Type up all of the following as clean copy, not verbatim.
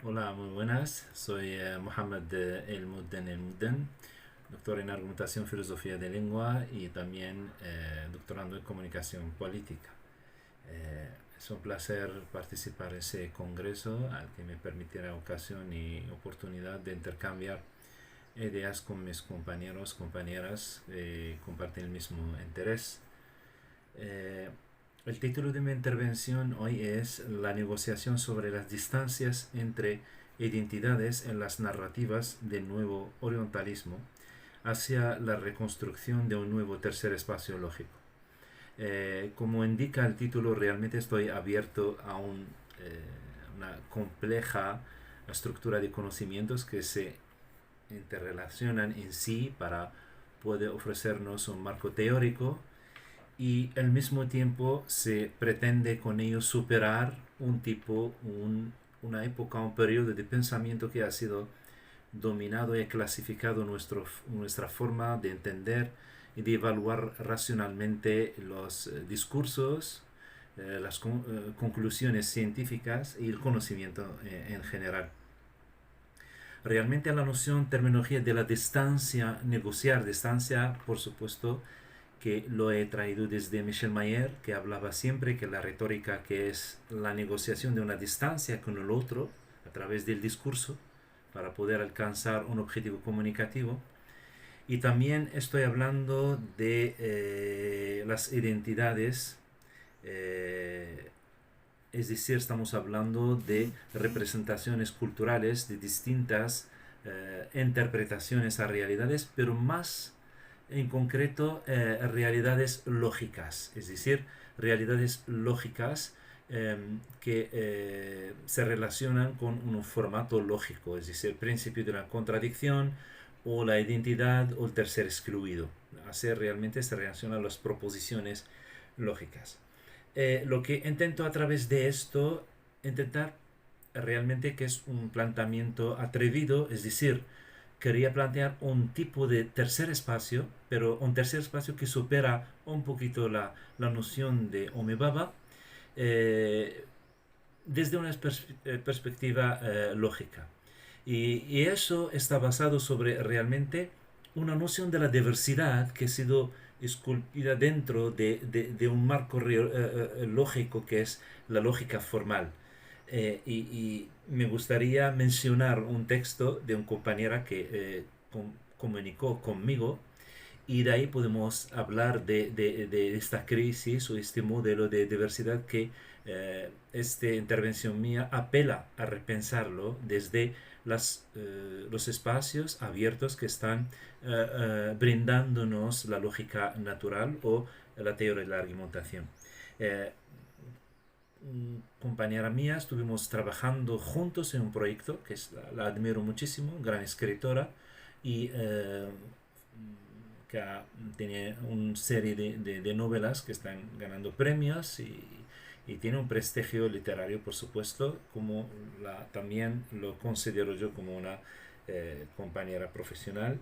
Hola, muy buenas. Soy Mohamed El Mudden El Mudden, doctor en Argumentación, Filosofía de Lengua y también doctorando en Comunicación Política. Es un placer participar en ese congreso al que me permitirá ocasión y oportunidad de intercambiar ideas con mis compañeros, compañeras, comparten el mismo interés. Eh, el título de mi intervención hoy es La negociación sobre las distancias entre identidades en las narrativas del nuevo orientalismo hacia la reconstrucción de un nuevo tercer espacio lógico. Como indica el título, realmente estoy abierto a una compleja estructura de conocimientos que se interrelacionan en sí para poder ofrecernos un marco teórico y al mismo tiempo se pretende con ello superar una época, un periodo de pensamiento que ha sido dominado y clasificado nuestra forma de entender y de evaluar racionalmente los discursos, las conclusiones científicas y el conocimiento en general. Realmente la noción, terminología de la distancia, negociar distancia, por supuesto, que lo he traído desde Michel Mayer, que hablaba siempre que la retórica que es la negociación de una distancia con el otro a través del discurso para poder alcanzar un objetivo comunicativo. Y también estoy hablando de las identidades, eh, es decir, estamos hablando de representaciones culturales, de distintas interpretaciones a realidades, pero más en concreto realidades lógicas, es decir, realidades lógicas que se relacionan con un formato lógico, es decir, el principio de la contradicción o la identidad o el tercer excluido. Hacer realmente se relaciona a las proposiciones lógicas. Lo que intento a través de esto, intentar realmente que es un planteamiento atrevido, es decir, quería plantear un tipo de tercer espacio, pero un tercer espacio que supera un poquito la noción de Omebaba eh, desde una perspectiva lógica. Y eso está basado sobre realmente una noción de la diversidad que ha sido esculpida dentro de un marco lógico que es la lógica formal. Y me gustaría mencionar un texto de una compañera que comunicó conmigo y de ahí podemos hablar de esta crisis o este modelo de diversidad que esta intervención mía apela a repensarlo desde los espacios abiertos que están brindándonos la lógica natural o la teoría de la argumentación. Eh, Compañera mía, estuvimos trabajando juntos en un proyecto que la admiro muchísimo, gran escritora y que tiene una serie de novelas que están ganando premios y tiene un prestigio literario, por supuesto, como también lo considero yo como una compañera profesional.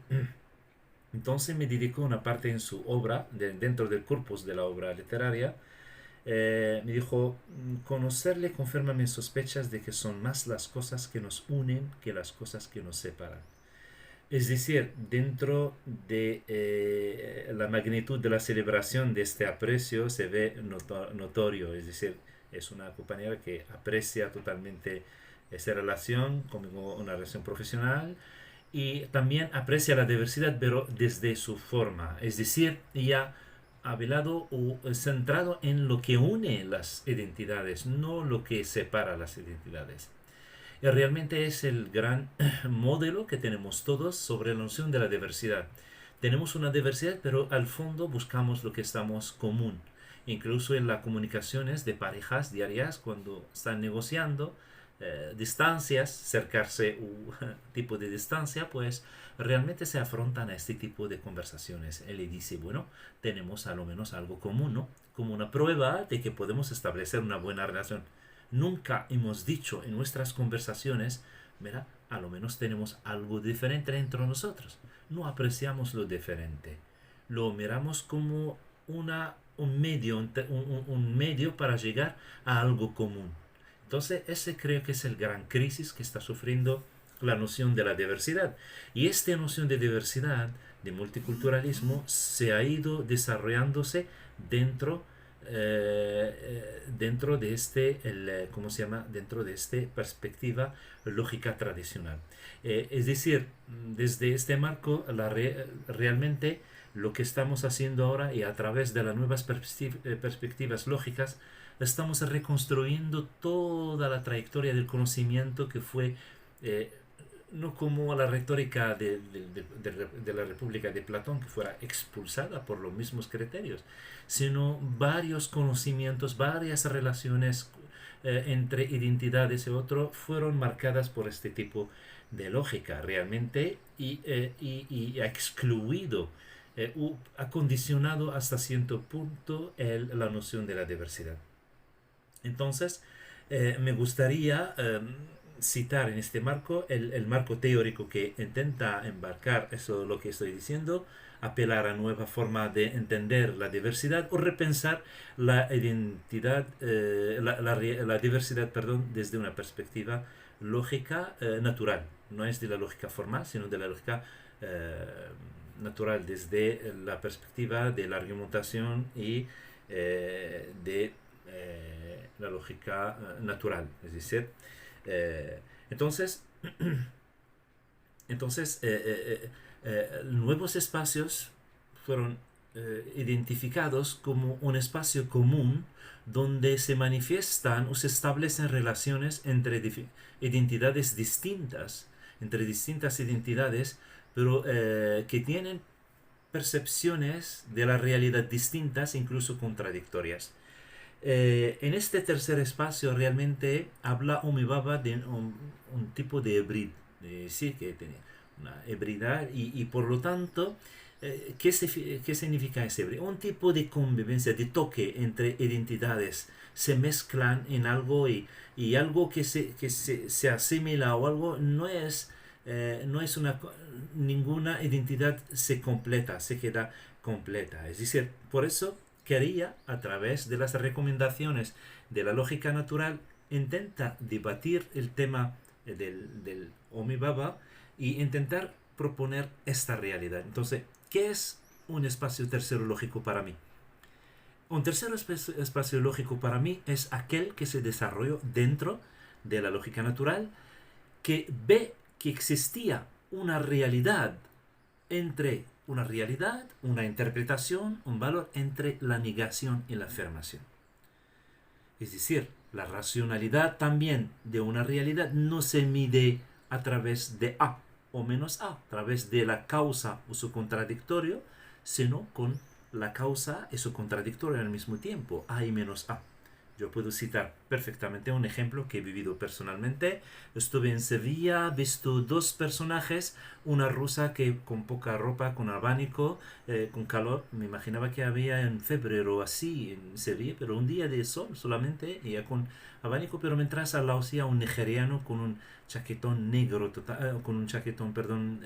Entonces me dedicó una parte en su obra, dentro del corpus de la obra literaria, me dijo, conocerle confirma mis sospechas de que son más las cosas que nos unen que las cosas que nos separan. Es decir, dentro de la magnitud de la celebración de este aprecio se ve notorio, es decir, es una compañera que aprecia totalmente esa relación como una relación profesional y también aprecia la diversidad, pero desde su forma, es decir, ella ha velado o centrado en lo que une las identidades, no lo que separa las identidades. Y realmente es el gran modelo que tenemos todos sobre la noción de la diversidad. Tenemos una diversidad, pero al fondo buscamos lo que estamos común. Incluso en las comunicaciones de parejas diarias, cuando están negociando distancias, cercarse un tipo de distancia, pues realmente se afrontan a este tipo de conversaciones. Él le dice, bueno, tenemos a lo menos algo común, ¿no? Como una prueba de que podemos establecer una buena relación. Nunca hemos dicho en nuestras conversaciones, mira, a lo menos tenemos algo diferente entre nosotros. No apreciamos lo diferente. Lo miramos como un medio para llegar a algo común. Entonces, ese creo que es el gran crisis que está sufriendo la noción de la diversidad. Y esta noción de diversidad, de multiculturalismo, se ha ido desarrollándose dentro, dentro de ¿cómo se llama? Dentro de esta perspectiva lógica tradicional. Es decir, desde este marco, realmente lo que estamos haciendo ahora y a través de las nuevas perspectivas lógicas, estamos reconstruyendo toda la trayectoria del conocimiento que fue, eh, no como la retórica de la República de Platón, que fuera expulsada por los mismos criterios, sino varios conocimientos, varias relaciones entre identidades y otro fueron marcadas por este tipo de lógica realmente y ha excluido, ha condicionado hasta cierto punto la noción de la diversidad. Entonces, me gustaría citar en este marco el marco teórico que intenta embarcar eso lo que estoy diciendo, apelar a nueva forma de entender la diversidad o repensar la identidad, la diversidad, perdón, desde una perspectiva lógica natural. No es de la lógica formal, sino de la lógica natural, desde la perspectiva de la argumentación y de la lógica natural, es decir, eh, entonces, entonces nuevos espacios fueron identificados como un espacio común donde se manifiestan o se establecen relaciones entre identidades distintas, entre distintas identidades, pero que tienen percepciones de la realidad distintas, incluso contradictorias. En este tercer espacio realmente habla Omibaba de un tipo de hibrid, sí, que tiene una hibridad y por lo tanto, ¿qué significa ese hibrid? Un tipo de convivencia, de toque entre identidades, se mezclan en algo y algo se asimila o algo no es ninguna identidad se completa, se queda completa. Es decir, por eso quería, a través de las recomendaciones de la lógica natural, intenta debatir el tema del Omibaba y intentar proponer esta realidad. Entonces, ¿qué es un espacio tercero lógico para mí? Un tercer espacio lógico para mí es aquel que se desarrolló dentro de la lógica natural, que ve que existía una realidad una interpretación, un valor entre la negación y la afirmación. Es decir, la racionalidad también de una realidad no se mide a través de A o menos A, a través de la causa o su contradictorio, sino con la causa y su contradictorio al mismo tiempo, A y menos A. Yo puedo citar perfectamente un ejemplo que he vivido personalmente. Estuve en Sevilla, he visto dos personajes, una rusa que con poca ropa, con abanico, con calor. Me imaginaba que había en febrero así en Sevilla, pero un día de sol solamente, ella con abanico, pero mientras al lado hacía un nigeriano con un chaquetón negro, con un chaquetón, perdón,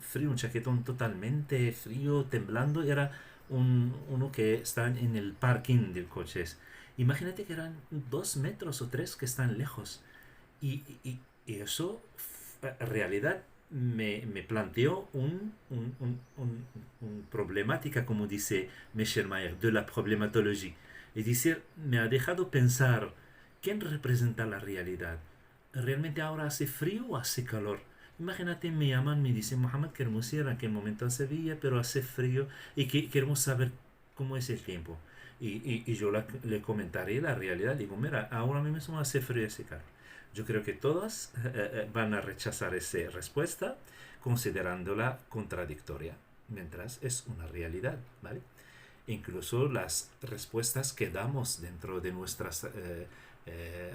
frío, un chaquetón totalmente frío, temblando. Era uno que están en el parking de coches. Imagínate que eran 2 metros o 3 que están lejos. Y eso, en realidad, me planteó un problemática, como dice Meschermayer, de la problematología. Es decir, me ha dejado pensar, ¿quién representa la realidad? ¿Realmente ahora hace frío o hace calor? Imagínate, me llaman, me dicen, Mohamed, queremos ir en aquel momento a Sevilla, pero hace frío y que queremos saber cómo es el tiempo. Y yo le comentaré la realidad. Digo, mira, ahora mismo hace frío y hace calor. Yo creo que todas van a rechazar esa respuesta considerándola contradictoria, mientras es una realidad, ¿vale? Incluso las respuestas que damos dentro de nuestras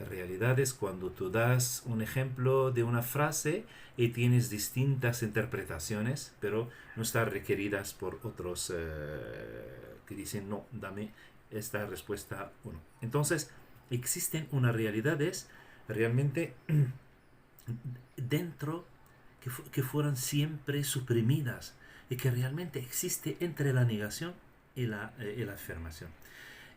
realidades, cuando tú das un ejemplo de una frase y tienes distintas interpretaciones, pero no están requeridas por otros que dicen, no, dame esta respuesta uno. Entonces, existen unas realidades realmente dentro que fueran siempre suprimidas y que realmente existe entre la negación y la afirmación.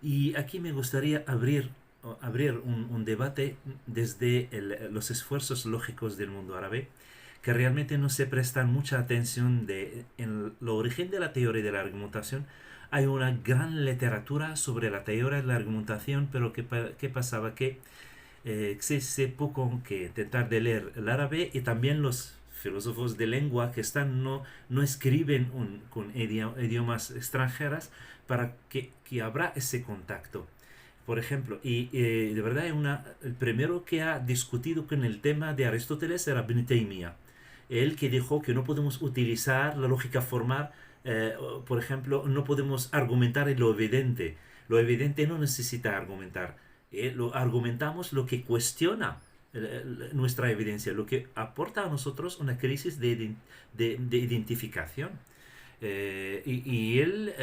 Y aquí me gustaría abrir un debate desde los esfuerzos lógicos del mundo árabe, que realmente no se prestan mucha atención en el origen de la teoría de la argumentación. Hay una gran literatura sobre la teoría de la argumentación, pero ¿qué pasaba? Que existe poco que intentar de leer el árabe, y también los filósofos de lengua que no escriben con idiomas extranjeras para que habrá ese contacto. Por ejemplo, de verdad el primero que ha discutido con el tema de Aristóteles era Ibn Taymiyyah. Él que dijo que no podemos utilizar la lógica formal, por ejemplo, no podemos argumentar en lo evidente. Lo evidente no necesita argumentar. Lo argumentamos lo que cuestiona nuestra evidencia, lo que aporta a nosotros una crisis de identificación. Y él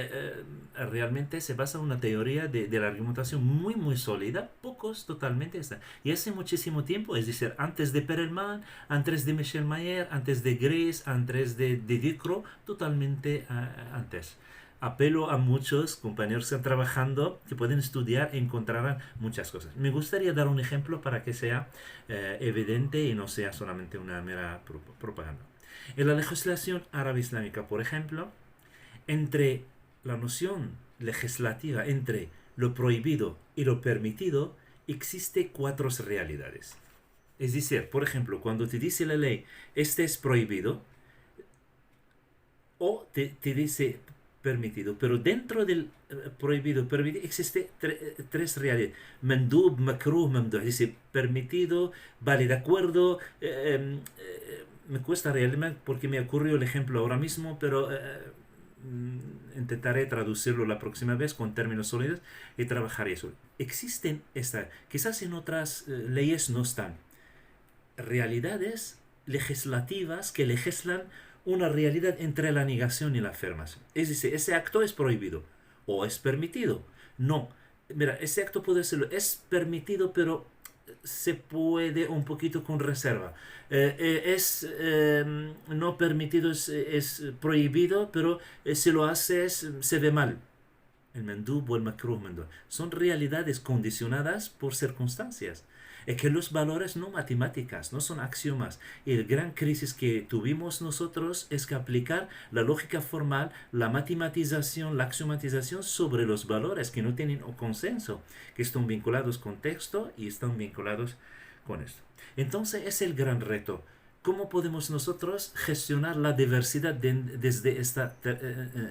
realmente se basa en una teoría de la argumentación muy, muy sólida. Pocos totalmente están. Y hace muchísimo tiempo, es decir, antes de Perelman, antes de Michel Mayer, antes de Grace, antes de Ducrot, totalmente antes. Apelo a muchos compañeros que están trabajando, que pueden estudiar e encontrarán muchas cosas. Me gustaría dar un ejemplo para que sea evidente y no sea solamente una mera propaganda. En la legislación árabe islámica, por ejemplo, entre la noción legislativa, entre lo prohibido y lo permitido, existe cuatro realidades. Es decir, por ejemplo, cuando te dice la ley, este es prohibido, o te dice permitido, pero dentro del prohibido, permitido, existe tres realidades. Mandub, makruh, mamduh. Es decir, permitido, vale, de acuerdo. Me cuesta realmente porque me ocurrió el ejemplo ahora mismo, pero intentaré traducirlo la próxima vez con términos sólidos y trabajaré eso. Existen estas, quizás en otras leyes no están, realidades legislativas que legislan una realidad entre la negación y la afirmación. Es decir, ese acto es prohibido o es permitido. No, mira, ese acto puede serlo, es permitido, pero se puede un poquito con reserva. Es no permitido, es prohibido, pero si lo haces se ve mal. El mendub o el makruh mendub son realidades condicionadas por circunstancias. Es que los valores no matemáticas, no son axiomas. Y la gran crisis que tuvimos nosotros es que aplicar la lógica formal, la matematización, la axiomatización sobre los valores que no tienen un consenso, que están vinculados con texto y están vinculados con esto. Entonces es el gran reto. ¿Cómo podemos nosotros gestionar la diversidad desde esta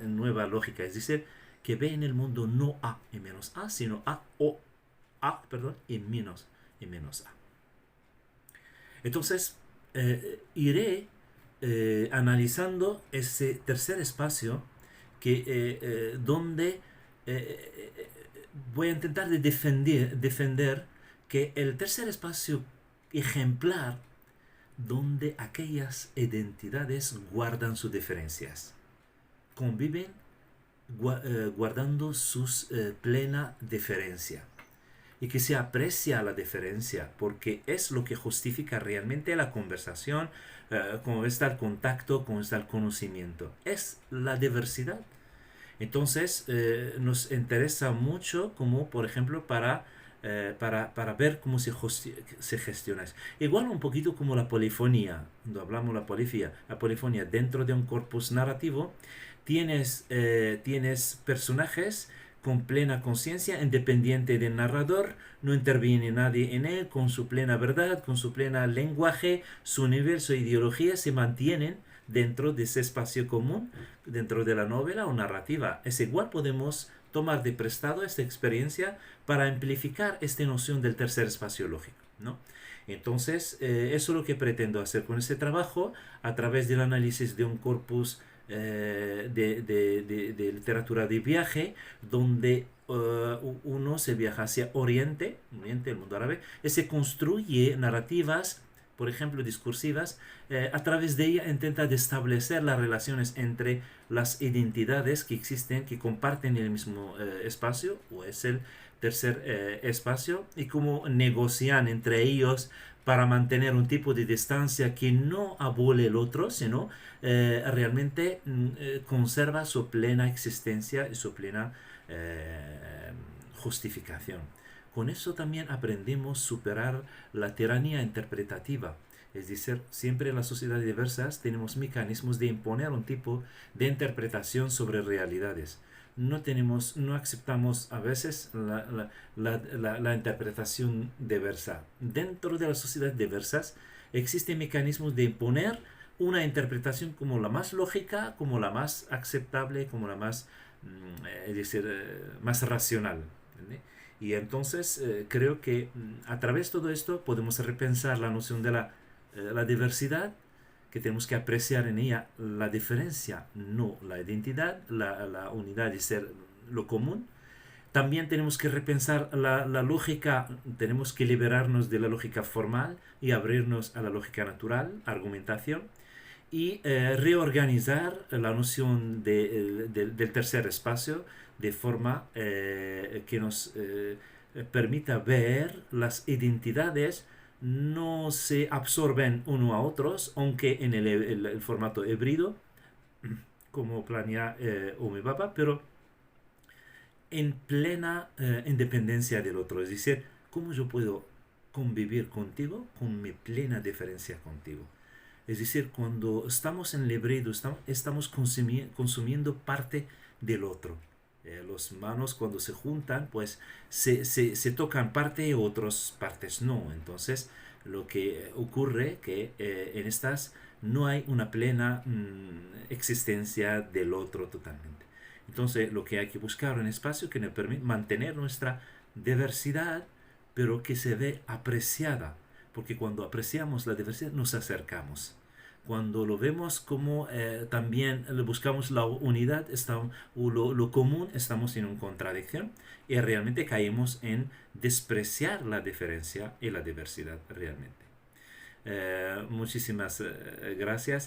nueva lógica? Es decir, que ve en el mundo no A y menos A, sino perdón, y menos A. Entonces, iré analizando ese tercer espacio donde voy a intentar de defender que el tercer espacio ejemplar donde aquellas identidades guardan sus diferencias, conviven guardando sus plena diferencia, y que se aprecia la diferencia porque es lo que justifica realmente la conversación, cómo está el contacto, cómo está el conocimiento, es la diversidad. Entonces nos interesa mucho como por ejemplo para ver cómo se gestiona eso. Igual un poquito como la polifonía, cuando hablamos de la polifonía dentro de un corpus narrativo, tienes personajes con plena conciencia, independiente del narrador, no interviene nadie en él, con su plena verdad, con su plena lenguaje, su nivel, su ideología se mantienen dentro de ese espacio común, dentro de la novela o narrativa. Es igual podemos tomar de prestado esta experiencia para amplificar esta noción del tercer espacio lógico, ¿no? Entonces, eso es lo que pretendo hacer con este trabajo a través del análisis de un corpus de literatura de viaje, donde uno se viaja hacia Oriente, el mundo árabe, y se construye narrativas, por ejemplo, discursivas, a través de ella intenta establecer las relaciones entre las identidades que existen, que comparten el mismo espacio, o es el tercer espacio, y cómo negocian entre ellos para mantener un tipo de distancia que no abole el otro, sino realmente conserva su plena existencia y su plena justificación. Con eso también aprendemos a superar la tiranía interpretativa. Es decir, siempre en las sociedades diversas tenemos mecanismos de imponer un tipo de interpretación sobre realidades. No aceptamos a veces la interpretación diversa. Dentro de las sociedades diversas existen mecanismos de imponer una interpretación como la más lógica, como la más aceptable, como la más, es decir, más racional. ¿Entiende? Y entonces creo que a través de todo esto podemos repensar la noción de la diversidad, que tenemos que apreciar en ella la diferencia, no la identidad, la unidad de ser lo común. También tenemos que repensar la lógica, tenemos que liberarnos de la lógica formal y abrirnos a la lógica natural, argumentación, y reorganizar la noción del tercer espacio de forma que nos permita ver las identidades no se absorben uno a otros, aunque en el formato híbrido, como planea Omibaba, pero en plena independencia del otro. Es decir, ¿cómo yo puedo convivir contigo con mi plena diferencia contigo? Es decir, cuando estamos en el híbrido, estamos consumiendo parte del otro. Los manos cuando se juntan, pues se tocan parte y otras partes no. Entonces, lo que ocurre que en estas no hay una plena existencia del otro totalmente. Entonces, lo que hay que buscar es un espacio que nos permita mantener nuestra diversidad, pero que se ve apreciada, porque cuando apreciamos la diversidad nos acercamos. Cuando lo vemos como también buscamos la unidad o lo común, estamos en una contradicción y realmente caemos en despreciar la diferencia y la diversidad realmente. Muchísimas gracias.